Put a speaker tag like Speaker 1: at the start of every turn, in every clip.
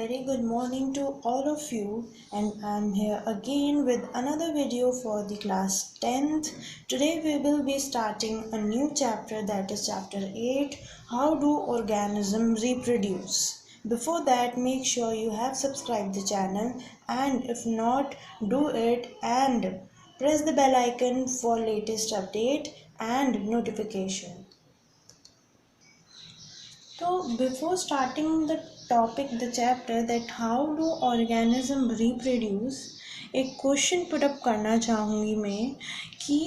Speaker 1: very good morning to all of you, and I'm here again with another video for the class 10th. Today we will be starting a new chapter, that is chapter 8, How Do Organisms Reproduce. Before that, make sure you have subscribed the channel, and if not, do it and press the bell icon for latest update and notification. So before starting the topic, the chapter, that how do organism reproduce, एक question put up करना चाहूँगी मैं कि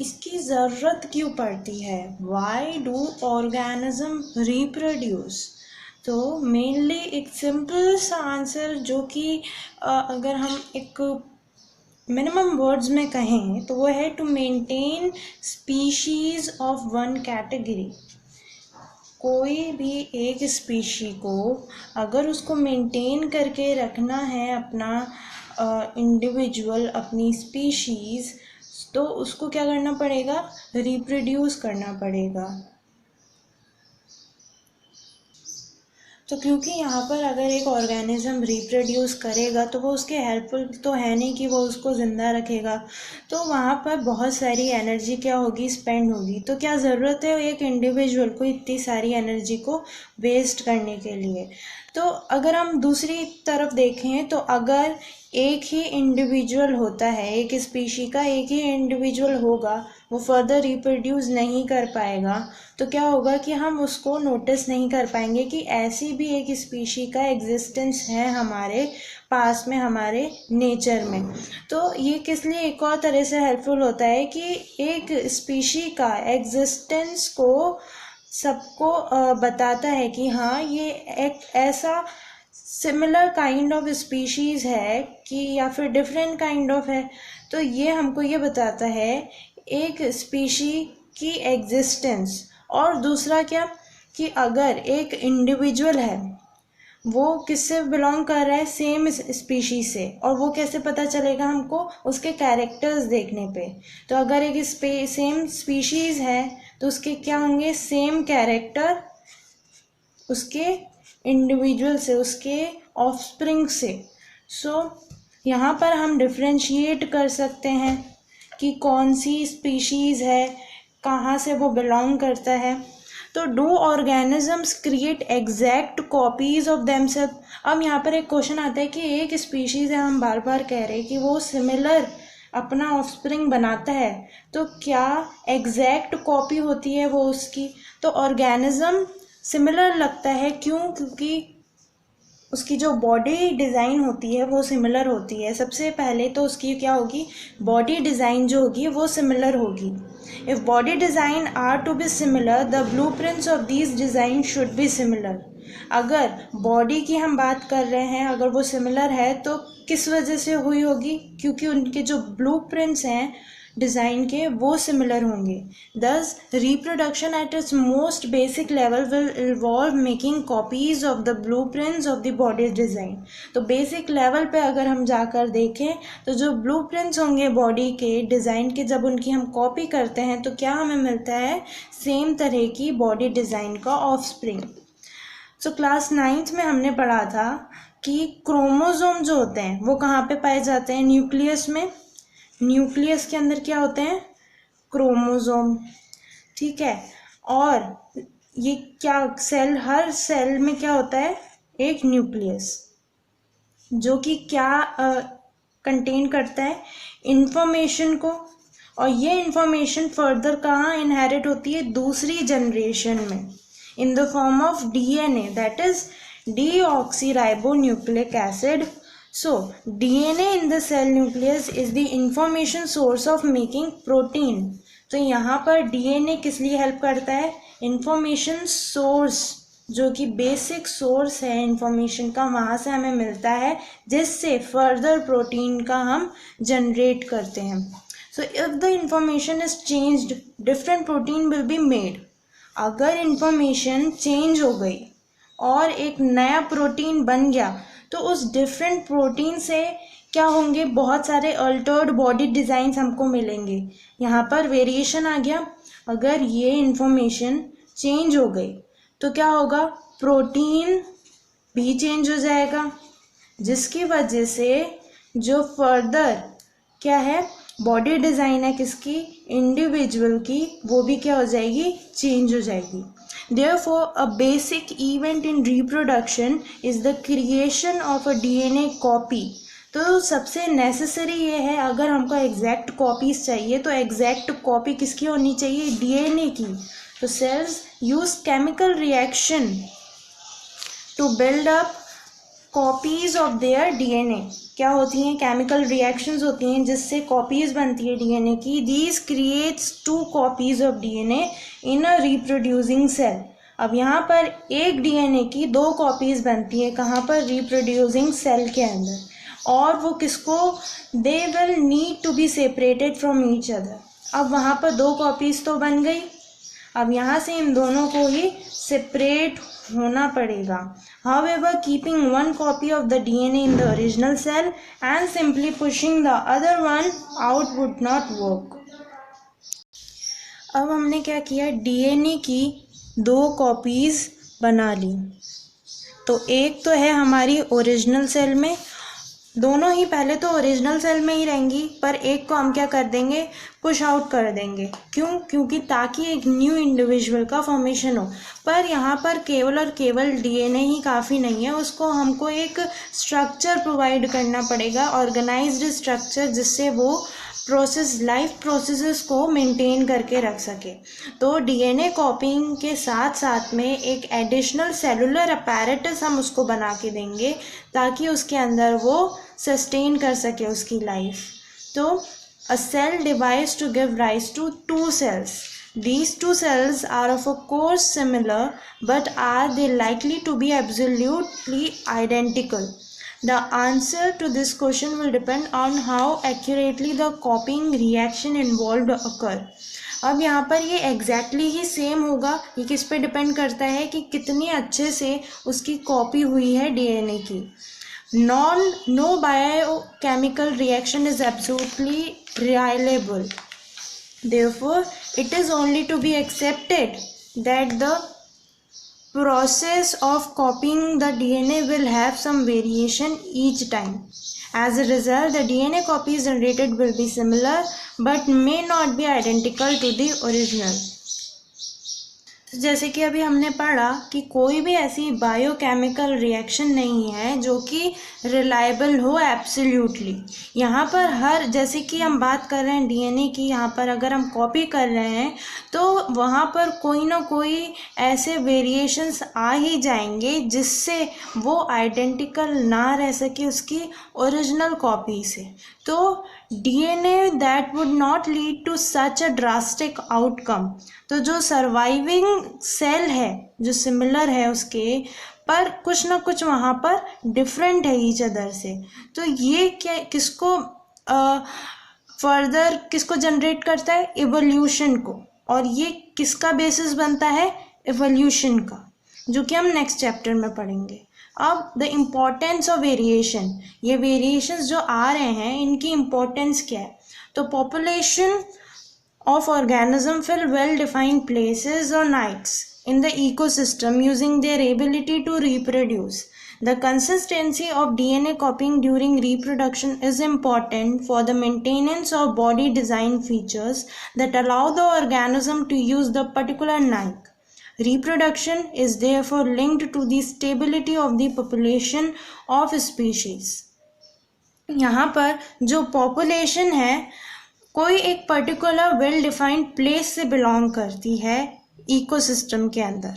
Speaker 1: इसकी ज़रूरत क्यों पड़ती है. Why do organism reproduce? तो मेनली एक सिंपल सा आंसर जो कि अगर हम एक मिनिमम वर्ड्स में कहें तो वो है to maintain species of one category. कोई भी एक स्पीशी को अगर उसको मेंटेन करके रखना है, अपना इंडिविजुअल, अपनी स्पीशीज़, तो उसको क्या करना पड़ेगा, रिप्रोड्यूस करना पड़ेगा. तो क्योंकि यहाँ पर अगर एक ऑर्गेनिज्म रिप्रोड्यूस करेगा तो वो उसके हेल्पफुल तो है नहीं कि वो उसको ज़िंदा रखेगा. तो वहाँ पर बहुत सारी एनर्जी क्या होगी, स्पेंड होगी. तो क्या ज़रूरत है एक इंडिविजुअल को इतनी सारी एनर्जी को वेस्ट करने के लिए. तो अगर हम दूसरी तरफ देखें तो अगर एक ही इंडिविजुअल होता है, एक स्पीशी का एक ही इंडिविजुअल होगा, वो फर्दर रिप्रोड्यूस नहीं कर पाएगा, तो क्या होगा कि हम उसको नोटिस नहीं कर पाएंगे कि ऐसी भी एक स्पीशी का एग्जिस्टेंस है हमारे पास में, हमारे नेचर में. तो ये किस लिए एक और तरह से हेल्पफुल होता है कि एक स्पीशी का एग्जिस्टेंस को सबको बताता है कि हाँ ये एक ऐसा सिमिलर काइंड ऑफ स्पीशीज़ है कि या फिर डिफरेंट काइंड ऑफ है. तो ये हमको ये बताता है एक स्पीशी की एग्जिस्टेंस. और दूसरा क्या कि अगर एक इंडिविजुअल है वो किससे बिलोंग कर रहा है, सेम स्पीशीज से, और वो कैसे पता चलेगा हमको, उसके कैरेक्टर्स देखने पे. तो अगर एक सेम स्पीशीज़ है तो उसके क्या होंगे, सेम कैरेक्टर उसके इंडिविजुअल से, उसके ऑफस्प्रिंग से. सो यहाँ पर हम डिफ्रेंशिएट कर सकते हैं कि कौन सी स्पीशीज़ है, कहाँ से वो बिलोंग करता है. तो do organisms create exact copies of themselves. अब यहाँ पर एक क्वेश्चन आता है कि एक स्पीशीज़ है, हम बार बार कह रहे हैं कि वो सिमिलर अपना ऑफस्प्रिंग बनाता है, तो क्या एग्जैक्ट कॉपी होती है वो उसकी. तो ऑर्गेनिज्म सिमिलर लगता है, क्यों, क्योंकि उसकी जो बॉडी डिज़ाइन होती है वो सिमिलर होती है. सबसे पहले तो उसकी क्या होगी, बॉडी डिज़ाइन जो होगी वो सिमिलर होगी. If body design are to be similar, the blueprints of these design should be similar. अगर बॉडी की हम बात कर रहे हैं, अगर वो सिमिलर है तो किस वजह से हुई होगी, क्योंकि उनके जो ब्लूप्रिंट्स हैं डिज़ाइन के वो सिमिलर होंगे. दस reproduction at its most basic level will involve making copies of the blueprints of the body design. तो बेसिक लेवल पे अगर हम जाकर देखें तो जो ब्लूप्रिंट्स होंगे बॉडी के डिज़ाइन के, जब उनकी हम कॉपी करते हैं तो क्या हमें मिलता है, सेम तरह की बॉडी डिज़ाइन का ऑफस्प्रिंग. सो क्लास 9th में हमने पढ़ा था कि क्रोमोसोम जो होते हैं वो कहाँ पे पाए जाते हैं, न्यूक्लियस में. न्यूक्लियस के अंदर क्या होते हैं, क्रोमोसोम. ठीक है. और ये क्या सेल, हर सेल में क्या होता है, एक न्यूक्लियस, जो कि क्या कंटेन करता है, इंफॉर्मेशन को. और ये इंफॉर्मेशन फर्दर कहाँ इनहेरिट होती है, दूसरी जनरेशन में, in the form of DNA, that is deoxyribonucleic acid. So DNA in the cell nucleus is the information source of making protein. तो यहाँ पर DNA किस लिए हेल्प करता है, इंफॉर्मेशन सोर्स, जो कि बेसिक सोर्स है इंफॉर्मेशन का, वहाँ से हमें मिलता है जिससे फर्दर प्रोटीन का हम जनरेट करते हैं. So if the information is changed, different protein will be made. अगर इंफॉर्मेशन चेंज हो गई और एक नया प्रोटीन बन गया तो उस डिफरेंट प्रोटीन से क्या होंगे, बहुत सारे अल्टर्ड बॉडी डिज़ाइंस हमको मिलेंगे. यहाँ पर वेरिएशन आ गया. अगर ये इंफॉर्मेशन चेंज हो गई तो क्या होगा, प्रोटीन भी चेंज हो जाएगा, जिसकी वजह से जो फर्दर क्या है बॉडी डिज़ाइन है किसकी, इंडिविजुअल की, वो भी क्या हो जाएगी, चेंज हो जाएगी। Therefore, a basic event in reproduction is the creation of a DNA copy. तो सबसे नेसेसरी ये है, अगर हमको एग्जैक्ट कॉपीज चाहिए तो एग्जैक्ट कॉपी किसकी होनी चाहिए, डीएनए की। तो cells use chemical reaction to build up copies of their DNA. क्या होती हैं, केमिकल रिएक्शंस होती हैं जिससे कॉपीज बनती है डीएनए की। These creates 2 copies of DNA in a reproducing cell. अब यहाँ पर एक डीएनए की 2 कॉपीज बनती है, कहाँ पर, रिप्रोड्यूसिंग सेल के अंदर, और वो किसको, they will need to be separated from each other. अब वहाँ पर 2 कॉपीज तो बन गई, अब यहाँ से इन दोनों को ही सेपरेट होना पड़ेगा। However, keeping one copy of the DNA in the original cell and simply pushing the other one out would not work. अब हमने क्या किया, डीएनए की 2 कॉपीज बना ली। तो एक तो है हमारी ओरिजिनल सेल में, दोनों ही पहले तो ओरिजिनल सेल में ही रहेंगी, पर एक को हम क्या कर देंगे, पुश आउट कर देंगे। क्यों, क्योंकि ताकि एक न्यू इंडिविजुअल का फॉर्मेशन हो। पर यहाँ पर केवल और केवल डीएनए ही काफ़ी नहीं है, उसको हमको एक स्ट्रक्चर प्रोवाइड करना पड़ेगा, ऑर्गेनाइज्ड स्ट्रक्चर, जिससे वो लाइफ प्रोसेसेस को मेंटेन करके रख सके। तो डीएनए कॉपिंग के साथ साथ में एक एडिशनल सेलुलर अपैरेटस हम उसको बना के देंगे, ताकि उसके अंदर वो सस्टेन कर सके उसकी लाइफ। तो a cell divides to give rise to 2 cells. These 2 cells are of a course similar, but are they likely to be absolutely identical? The answer to this question will depend on how accurately the copying reaction involved occur. अब यहाँ पर ये exactly ही same होगा, ये किस पे depend करता है कि कितनी अच्छे से उसकी कॉपी हुई है डीएनए की। No biochemical reaction is absolutely reliable. Therefore, it is only to be accepted that the process of copying the DNA will have some variation each time. As a result, the DNA copies generated will be similar but may not be identical to the original. जैसे कि अभी हमने पढ़ा कि कोई भी ऐसी biochemical reaction नहीं है जो कि रिलायबल हो एब्सोल्युटली। यहाँ पर हर, जैसे कि हम बात कर रहे हैं डीएनए की, यहाँ पर अगर हम कॉपी कर रहे हैं तो वहाँ पर कोई ना कोई ऐसे वेरिएशंस आ ही जाएंगे जिससे वो आइडेंटिकल ना रह सके उसकी ओरिजिनल कॉपी से। तो DNA that would not lead to such a drastic outcome. तो जो सर्वाइविंग सेल है जो सिमिलर है उसके, पर कुछ ना कुछ वहाँ पर डिफरेंट है ईच अदर से, तो ये क्या किसको फर्दर किसको जनरेट करता है, इवोल्यूशन को। और ये किसका बेसिस बनता है, इवोल्यूशन का, जो कि हम नेक्स्ट चैप्टर में पढ़ेंगे। अब द इम्पोर्टेंस ऑफ वेरिएशन, ये वेरिएशंस जो आ रहे हैं इनकी इम्पोर्टेंस क्या है। तो population of organism fill well-defined places or niches in the ecosystem using their ability to reproduce. The consistency of DNA copying during reproduction is important for the maintenance of body design features that allow the organism to use the particular niche. Reproduction is therefore linked to the stability of the population of species. यहाँ पर जो population है कोई एक particular well defined place से belong करती है ecosystem के अंदर।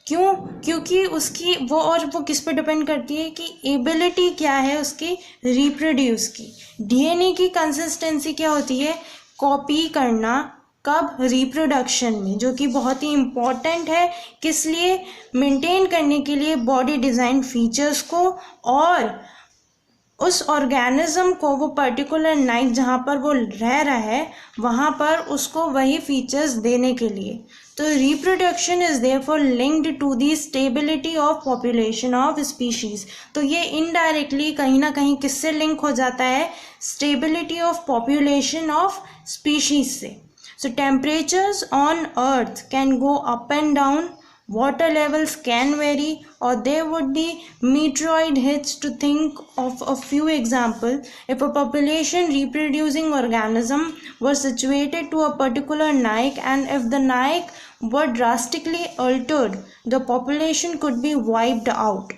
Speaker 1: क्यों, क्योंकि उसकी वो किस पे डिपेंड करती है कि एबिलिटी क्या है उसकी रिप्रोड्यूस की। डीएनए की कंसिस्टेंसी क्या होती है, कॉपी करना, कब, रिप्रोडक्शन में, जो कि बहुत ही इम्पॉर्टेंट है, किस लिए, मेंटेन करने के लिए बॉडी डिज़ाइन फीचर्स को, और उस ऑर्गेनिज्म को वो पर्टिकुलर नाइट जहाँ पर वो रह रहा है वहाँ पर उसको वही फीचर्स देने के लिए। तो reproduction is therefore linked to the stability of population of species. तो ये इनडायरेक्टली कहीं ना कहीं किससे लिंक हो जाता है, stability of population of species से। So temperatures on earth can go up and down water levels can vary, or there would be meteoroid hits. To think of a few examples, if a population reproducing organism were situated to a particular Nike, and if the Nike were drastically altered, the population could be wiped out.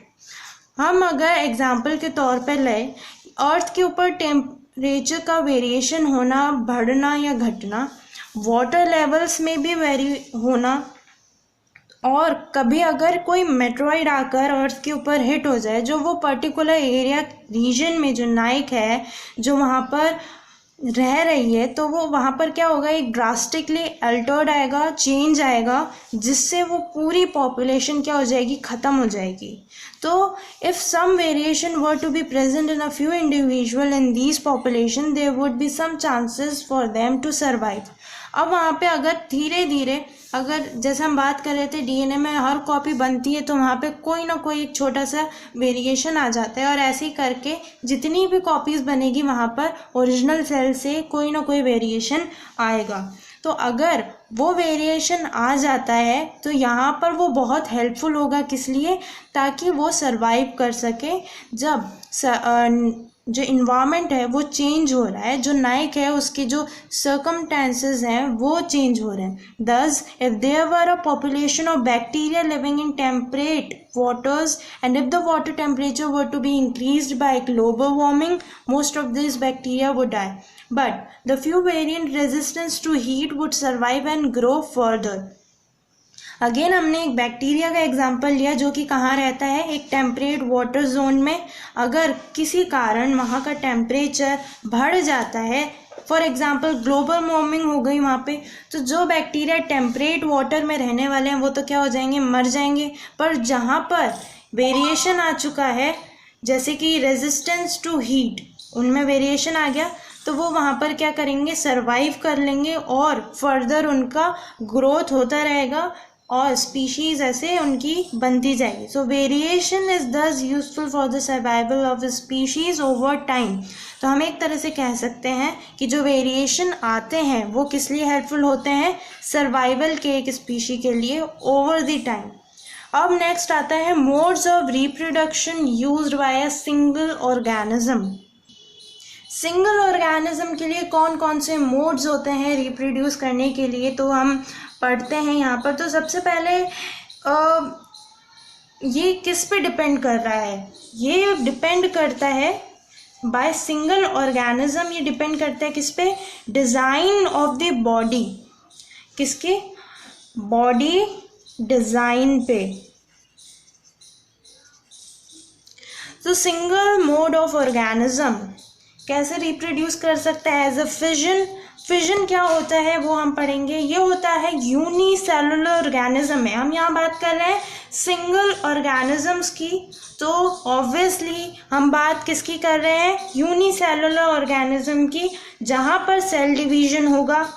Speaker 1: हम अगर example के तौर पर लें, अर्थ के ऊपर temperature का variation होना, बढ़ना या घटना, वाटर लेवल्स में भी वेरी होना, और कभी अगर कोई मेट्रॉइड आकर अर्थ के ऊपर हिट हो जाए, जो वो पर्टिकुलर एरिया रीजन में जो नाइक है जो वहाँ पर रह रही है, तो वो वहाँ पर क्या होगा, एक ड्रास्टिकली अल्टर्ड आएगा, चेंज आएगा, जिससे वो पूरी पॉपुलेशन क्या हो जाएगी, ख़त्म हो जाएगी. तो if some variation were to be present in a few individual in these population, there would be some chances for them to survive. अब वहाँ पे अगर धीरे धीरे, अगर जैसे हम बात कर रहे थे डीएनए में हर कॉपी बनती है, तो वहाँ पे कोई ना कोई एक छोटा सा वेरिएशन आ जाता है, और ऐसे ही करके जितनी भी कॉपीज़ बनेगी वहाँ पर ओरिजिनल सेल से कोई ना कोई वेरिएशन आएगा. तो अगर वो वेरिएशन आ जाता है तो यहाँ पर वो बहुत हेल्पफुल होगा. किस लिए? ताकि वो सरवाइव कर सके. जब जो इन्वायरमेंट है वो चेंज हो रहा है, जो नाइक है उसके जो सर्कमस्टेंसेस हैं वो चेंज हो रहे हैं. Thus if there were a population of bacteria living in temperate waters, and if the water temperature were to be increased by global warming, most of these bacteria would die, but the few variant resistance to heat would survive and grow further. Again हमने एक bacteria का example लिया जो कि कहाँ रहता है, एक टेम्परेट वाटर जोन में. अगर किसी कारण वहाँ का टेम्परेचर बढ़ जाता है, फॉर एग्जांपल ग्लोबल वार्मिंग हो गई वहाँ पे, तो जो बैक्टीरिया टेम्परेट वाटर में रहने वाले हैं वो तो क्या हो जाएंगे, मर जाएंगे. पर जहाँ पर वेरिएशन आ चुका है, जैसे कि रेजिस्टेंस टू हीट, उनमें वेरिएशन आ गया, तो वो वहाँ पर क्या करेंगे, सरवाइव कर लेंगे और फर्दर उनका ग्रोथ होता रहेगा और स्पीशीज़ ऐसे उनकी बनती जाएगी. सो वेरिएशन इज़ दस useful for the survival of species over time. तो हम एक तरह से कह सकते हैं कि जो वेरिएशन आते हैं वो किस लिए हेल्पफुल होते हैं, सर्वाइवल के एक स्पीशी के लिए ओवर द टाइम. अब नेक्स्ट आता है modes of reproduction used by a single organism. Single organism के लिए कौन कौन से मोड्स होते हैं रिप्रोड्यूस करने के लिए, तो हम पढ़ते हैं यहाँ पर. तो सबसे पहले ये किस पे डिपेंड कर रहा है, ये डिपेंड करता है बाय सिंगल ऑर्गेनिज्म. ये डिपेंड करता है किस पे, डिज़ाइन ऑफ द बॉडी, किसके, बॉडी डिज़ाइन पे. तो सिंगल मोड ऑफ ऑर्गेनिज्म कैसे रिप्रोड्यूस कर सकता है, एज अ फिजन. फिजन क्या होता है वो हम पढ़ेंगे. ये होता है यूनिसेलुलर ऑर्गेनिज्म में. हम यहाँ बात कर रहे हैं सिंगल ऑर्गेनिजम्स की, तो ऑब्वियसली हम बात किसकी कर रहे हैं, यूनिसेलुलर ऑर्गेनिज्म की, जहाँ पर सेल डिवीजन होगा.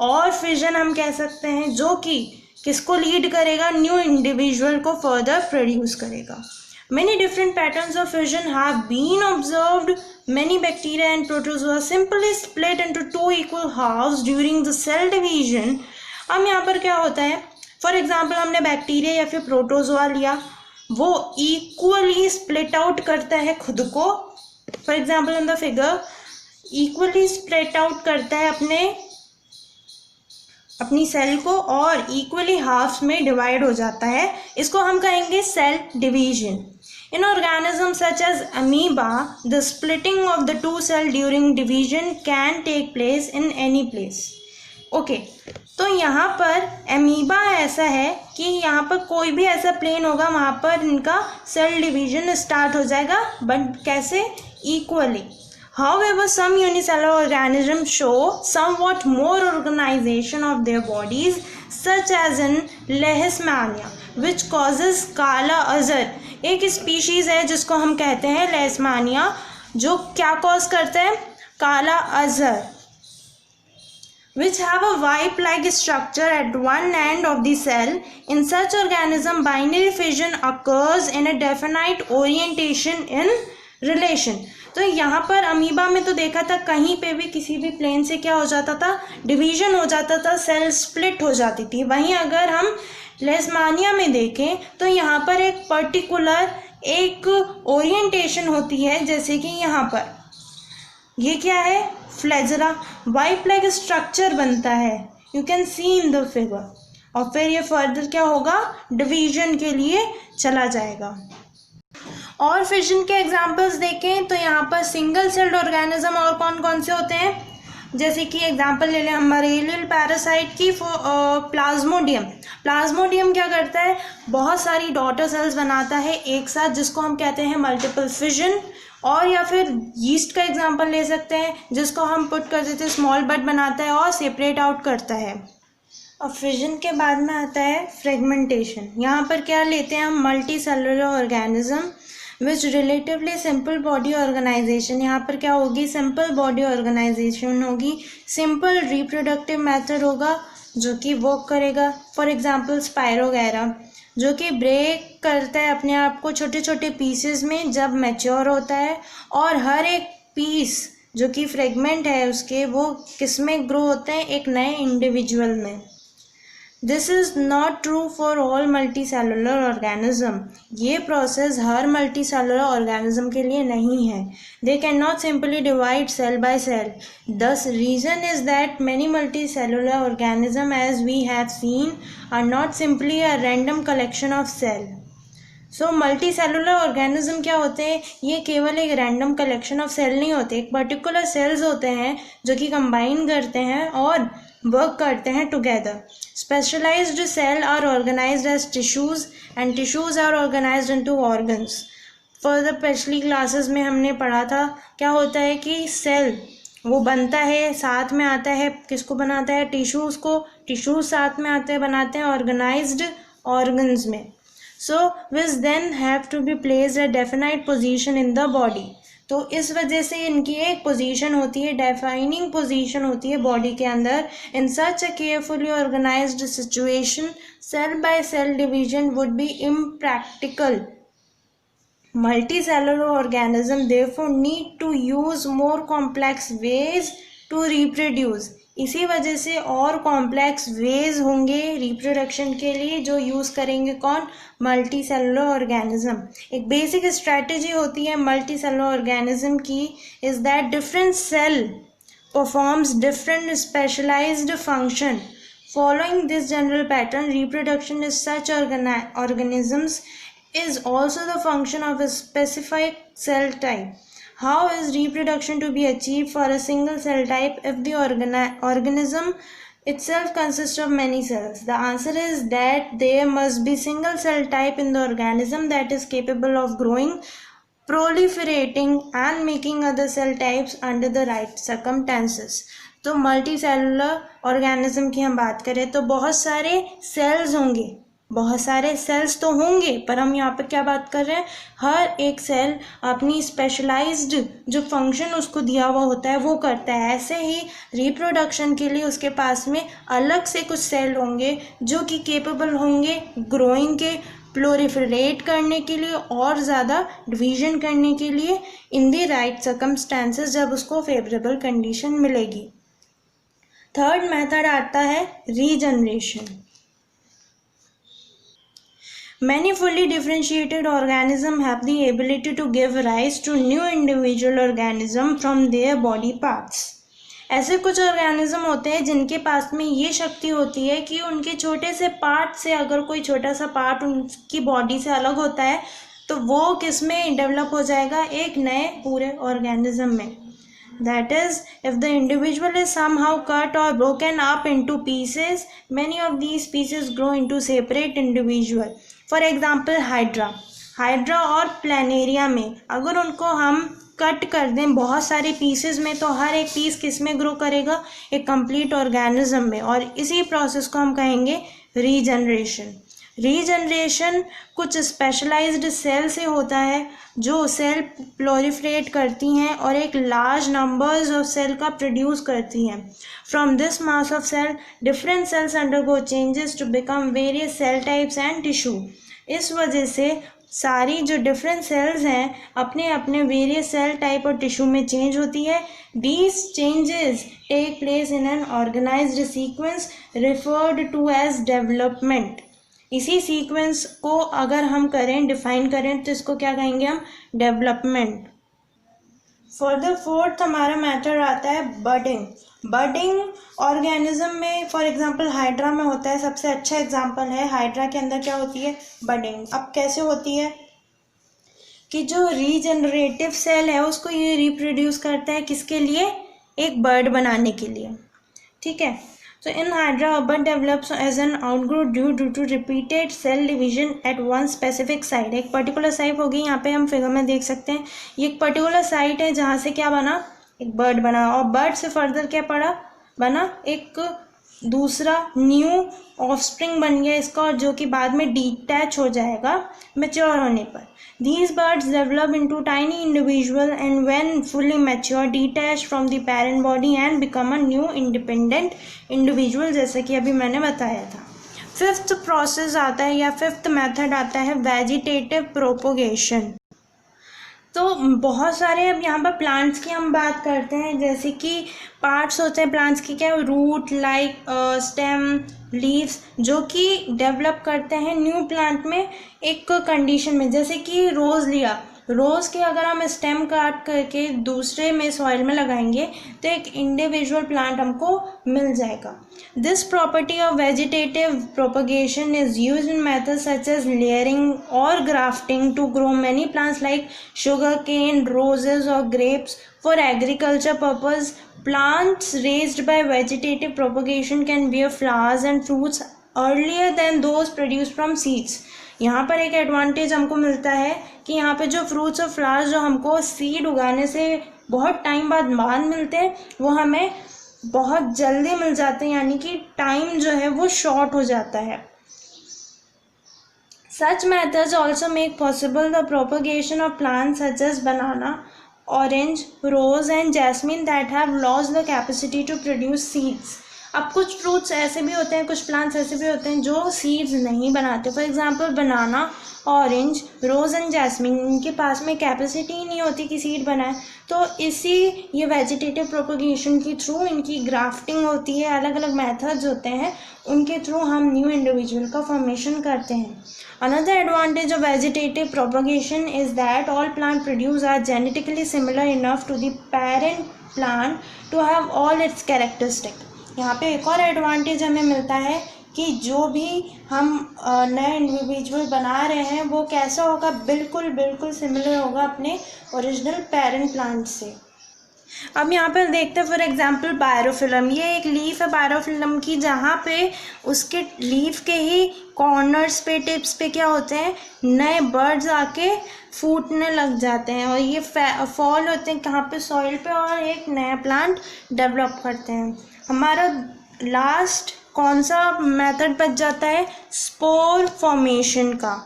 Speaker 1: और फिजन हम कह सकते हैं जो कि किसको लीड करेगा, न्यू इंडिविजुअल को फर्दर प्रोड्यूस करेगा. Many different patterns of fission have been observed. Many bacteria and protozoa simply split into two equal halves during the cell division. अब यहाँ पर क्या होता है, फॉर एग्जाम्पल हमने बैक्टीरिया या फिर प्रोटोजोआ लिया, वो इक्वली स्प्लिट आउट करता है खुद को. For example in the figure, equally split out करता है अपनी सेल को और इक्वली हाफ्स में डिवाइड हो जाता है. इसको हम कहेंगे cell division. In organisms such as amoeba, the splitting of the two cells during division can take place in any place. Okay, तो यहाँ पर amoeba ऐसा है कि यहाँ पर कोई भी ऐसा प्लेन होगा वहाँ पर इनका सेल डिवीजन स्टार्ट हो जाएगा, बट कैसे, equally. However, some unicellular organisms show somewhat more organization of their bodies, such as in Leishmania, which causes काला अज़र. एक स्पीशीज़ है जिसको हम कहते हैं लेशमानिया, जो क्या कॉज करता है, काला Azhar. which have a wipe-like structure at one end of the cell. In such organism, binary fission occurs in a definite orientation in relation. तो यहाँ पर अमीबा में तो देखा था कहीं पे भी किसी भी प्लेन से क्या हो जाता था, डिवीजन हो जाता था, सेल स्प्लिट हो जाती थी. वहीं अगर हम लेशमानिया में देखें तो यहाँ पर एक पर्टिकुलर एक ओरिएंटेशन होती है, जैसे कि यहाँ पर ये क्या है, फ्लैजरा, वाइट लाइक स्ट्रक्चर बनता है, you can see in the figure. और फिर ये फर्दर क्या होगा, डिवीजन के लिए चला जाएगा। और फिजन के एग्जांपल्स देखें तो यहाँ पर सिंगल सेल्ड ऑर्गेनिज्म और कौन कौन से होते हैं, जैसे कि एग्जांपल ले लें हम मलेरियल पैरासाइट की, प्लाज्मोडियम। प्लाज्मोडियम क्या करता है, बहुत सारी डॉटर सेल्स बनाता है एक साथ, जिसको हम कहते हैं मल्टीपल फिजन। और या फिर यीस्ट का एग्जांपल ले सकते हैं, जिसको हम पुट कर देते हैं स्मॉल बड बनाता है और सेपरेट आउट करता है। और फिजन के बाद में आता है फ्रेगमेंटेशन। यहाँ पर क्या लेते हैं हम, multicellular organism which relatively simple body organisation. यहाँ पर क्या होगी, सिंपल बॉडी ऑर्गेनाइजेशन होगी, सिंपल रिप्रोडक्टिव मेथड होगा जो कि वर्क करेगा। फॉर एग्जांपल स्पायरोगैरा, जो कि ब्रेक करता है अपने आप को छोटे छोटे पीसेस में जब मैच्योर होता है, और हर एक पीस जो कि फ्रेगमेंट है उसके, वो किस में ग्रो होते हैं, एक नए इंडिविजुअल में। This is not true for all multicellular organism. ये प्रोसेस हर मल्टी सेलुलर ऑर्गेनिज्म के लिए नहीं है। They can not simply divide cell by cell. This reason is that many multicellular organism as we have seen are not simply a random collection of cell. So multicellular organism क्या होते हैं, ये केवल एक random collection of cell नहीं होते, एक particular sales होते हैं जो कि कंबाइन करते हैं और वर्क करते हैं together. Specialised cell are organised as tissues and tissues are organised into organs. Further पिछली क्लासेस में हमने पढ़ा था क्या होता है कि सेल वो बनता है, साथ में आता है, किसको बनाता है, टिश्यूज को, टिश्यूज साथ में आते हैं बनाते हैं ऑर्गेनाइज्ड ऑर्गन्स में। So which then have to be placed at definite position in the body. तो इस वजह से इनकी एक पोजीशन होती है, डेफाइनिंग पोजीशन होती है बॉडी के अंदर। In such a carefully organised situation cell by cell division would be impractical. Multicellular organism therefore need to use more complex ways to reproduce। इसी वजह से और कॉम्प्लेक्स वेज होंगे रिप्रोडक्शन के लिए, जो यूज़ करेंगे कौन, मल्टी सेलुलर ऑर्गेनिज्म। एक बेसिक स्ट्रैटेजी होती है मल्टी सेलुलर ऑर्गेनिज्म की, is that different cell performs different specialised function. Following this general pattern reproduction is such organisms is also the function of a specific cell type. How is reproduction to be achieved for a single cell type if the organism itself consists of many cells? The answer is that there must be single cell type in the organism that is capable of growing, proliferating and making other cell types under the right circumstances. तो multi cellular organism की हम बात करें तो बहुत सारे sales होंगे, बहुत सारे सेल्स तो होंगे, पर हम यहाँ पर क्या बात कर रहे हैं, हर एक सेल अपनी स्पेशलाइज्ड जो फंक्शन उसको दिया हुआ होता है वो करता है। ऐसे ही रिप्रोडक्शन के लिए उसके पास में अलग से कुछ सेल होंगे जो कि केपेबल होंगे ग्रोइंग के, प्लोरिफरेट करने के लिए और ज़्यादा डिवीजन करने के लिए इन द राइट सर्कमस्टेंसेस, जब उसको फेवरेबल कंडीशन मिलेगी। थर्ड मेथड आता है regeneration. Many fully differentiated organisms have the ability to give rise to new individual organism from their body parts. ऐसे कुछ ऑर्गेनिज्म होते हैं जिनके पास में ये शक्ति होती है कि उनके छोटे से पार्ट से अगर कोई छोटा सा पार्ट उनकी बॉडी से अलग होता है तो वो किस में डेवलप हो जाएगा, एक नए पूरे ऑर्गेनिज्म में। That is, if the individual is somehow cut or broken up into pieces, many of these pieces grow into separate individual. For example, hydra और प्लानेरिया में अगर उनको हम कट कर दें बहुत सारे पीसेस में, तो हर एक पीस किस में ग्रो करेगा, एक कंप्लीट ऑर्गेनिज्म में। और इसी प्रोसेस को हम कहेंगे रीजनरेशन। रीजनरेशन कुछ स्पेशलाइज्ड सेल से होता है जो सेल प्लोरिफरेट करती हैं और एक लार्ज नंबर्स ऑफ सेल का प्रोड्यूस करती हैं। From this mass of cell different cells undergo changes to become various cell types and tissue. इस वजह से सारी जो डिफरेंट सेल्स हैं अपने अपने वेरियस सेल टाइप और टिश्यू में चेंज होती है। These changes take place in an organised sequence referred to as development. इसी सीक्वेंस को अगर हम करें, डिफाइन करें, तो इसको क्या कहेंगे हम? डेवलपमेंट। फॉर द फोर्थ हमारा मेथड आता है बडिंग। बडिंग ऑर्गेनिज्म में फॉर एग्जांपल हाइड्रा में होता है, सबसे अच्छा एग्जांपल है। हाइड्रा के अंदर क्या होती है? बडिंग। अब कैसे होती है कि जो रीजनरेटिव सेल है उसको ये रिप्रोड्यूस करता है, किसके लिए? एक बर्ड बनाने के लिए, ठीक है। So in Hydra, a bud develops as an outgrowth due to repeated cell division at one specific site। एक पर्टिकुलर साइट होगी, यहाँ पे हम फिगर में देख सकते हैं, ये एक पर्टिकुलर साइट है जहाँ से क्या बना? एक बर्ड बना, और बर्ड से फर्दर क्या पड़ा? बना एक दूसरा न्यू ऑफस्प्रिंग बन गया इसका, और जो कि बाद में डिटैच हो जाएगा मैच्योर होने पर। These birds develop into tiny individual and when fully mature detach from the parent body and become a new independent individual, जैसे कि अभी मैंने बताया था। फिफ्थ प्रोसेस आता है या फिफ्थ मेथड आता है वेजिटेटिव प्रोपोगेशन। तो बहुत सारे, अब यहाँ पर प्लांट्स की हम बात करते हैं, जैसे कि पार्ट्स होते हैं प्लांट्स की, क्या? रूट, लाइक स्टेम, लीव्स, जो कि डेवलप करते हैं न्यू प्लांट में एक कंडीशन में। जैसे कि रोज़ लिया, रोज़ के अगर हम स्टेम काट करके दूसरे में सॉइल में लगाएंगे तो एक इंडिविजुअल प्लांट हमको मिल जाएगा। This property of vegetative propagation is used in methods such as layering और grafting to grow many plants like sugarcane, roses और grapes for agriculture purpose. Plants raised by vegetative propagation can bear flowers and fruits earlier than those produced from seeds। यहाँ पर एक advantage हमको मिलता है कि यहाँ पे जो फ्रूट्स और फ्लावर्स जो हमको सीड उगाने से बहुत टाइम बाद मिलते हैं, वो हमें बहुत जल्दी मिल जाते हैं, यानी कि टाइम जो है वो शॉर्ट हो जाता है। Such methods also make possible the propagation of plants such as banana, orange, rose and jasmine that have lost the capacity to produce seeds। अब कुछ फ्रूट्स ऐसे भी होते हैं, कुछ प्लांट्स ऐसे भी होते हैं जो सीड्स नहीं बनाते। For example banana, orange, rose and jasmine, इनके पास में कैपेसिटी ही नहीं होती कि सीड बनाए। तो इसी ये वेजिटेटिव प्रोपगेशन के थ्रू इनकी ग्राफ्टिंग होती है, अलग अलग मेथड्स होते हैं, उनके थ्रू हम न्यू इंडिविजुअल का फॉर्मेशन करते हैं। Another advantage of vegetative propagation is that all plant produce are genetically similar enough to the parent plant to have all its characteristics। यहाँ पे एक और एडवांटेज हमें मिलता है कि जो भी हम नए इंडिविजुअल बना रहे हैं वो कैसा होगा? बिल्कुल बिल्कुल सिमिलर होगा अपने ओरिजिनल पेरेंट प्लांट से। अब यहाँ पर देखते हैं फॉर एग्जांपल बायरोफिलम। ये एक लीफ है बायरोफिलम की, जहाँ पे उसके लीफ के ही कॉर्नर्स पे, टिप्स पे क्या होते हैं? नए बर्ड्स आके फूटने लग जाते हैं, और ये फॉल होते हैं कहाँ पे? सॉइल पे, और एक नया प्लांट डेवलप करते हैं। हमारा लास्ट कौन सा मेथड बच जाता है? स्पोर फॉर्मेशन का।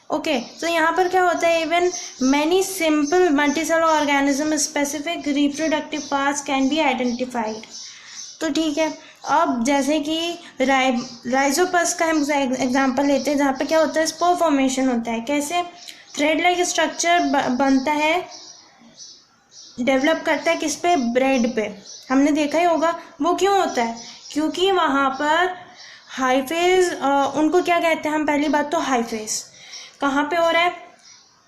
Speaker 1: ओके, तो यहाँ पर क्या होता है? Even many simple multicellular organism specific reproductive parts can be identified. तो ठीक है, अब जैसे कि राइजोपस का हम एग्जांपल लेते हैं, जहाँ पे क्या होता है? स्पोर फॉर्मेशन होता है। कैसे? थ्रेड लाइक स्ट्रक्चर बनता है, डेवलप करता है किस पे? ब्रेड पे। हमने देखा ही होगा। वो क्यों होता है? क्योंकि वहाँ पर हाइफेज, उनको क्या कहते हैं हम? पहली बात तो हाइफेज कहाँ पे हो रहा है?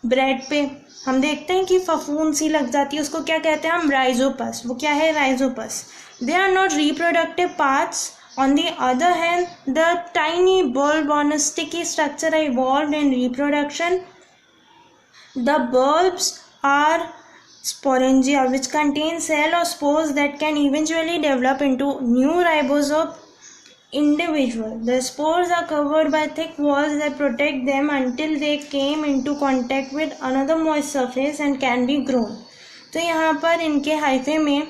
Speaker 1: ब्रेड पे। हम देखते हैं कि फफूंद सी लग जाती है, उसको क्या कहते हैं हम? राइजोपस। वो क्या है? Rhizopus. They are not reproductive parts. On the other hand, the tiny bulb on a sticky structure are evolved in reproduction. The bulbs are sporangia, which contain cell or spores that can eventually develop into new ribosome individual. The spores are covered by thick walls that protect them until they came into contact with another moist surface and can be grown। तो यहाँ पर इनके hyphae में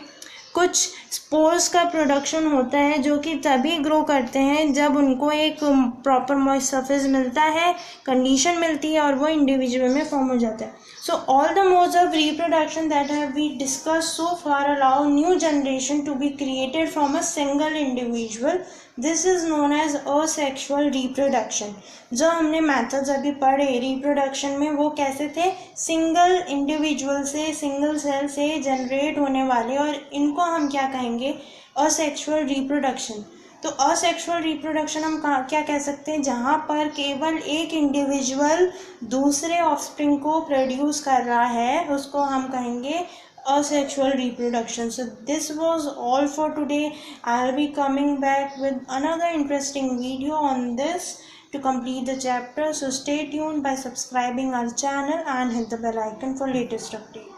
Speaker 1: कुछ spores का production होता है जो कि तभी ग्रो करते हैं जब उनको एक प्रॉपर मॉइस्ट सरफेस मिलता है, कंडीशन मिलती है, और वो इंडिविजुअल में फॉर्म हो जाता है। So all the modes of reproduction that have we discussed so far allow new generation to be created from a single individual. This is known as asexual reproduction. जो हमने मेथड्स अभी पढ़े reproduction में, वो कैसे थे? सिंगल इंडिविजुअल से, single cell से जनरेट होने वाले, और इनको हम क्या कहेंगे? Asexual reproduction. तो असेक्सुअल रिप्रोडक्शन हम क्या कह सकते हैं, जहाँ पर केवल एक इंडिविजुअल दूसरे ऑफस्प्रिंग को प्रोड्यूस कर रहा है, उसको हम कहेंगे asexual reproduction. So this was all for today. I'll be coming back with another interesting video on this to complete the chapter. So stay tuned by subscribing our channel and hit the bell icon for latest updates.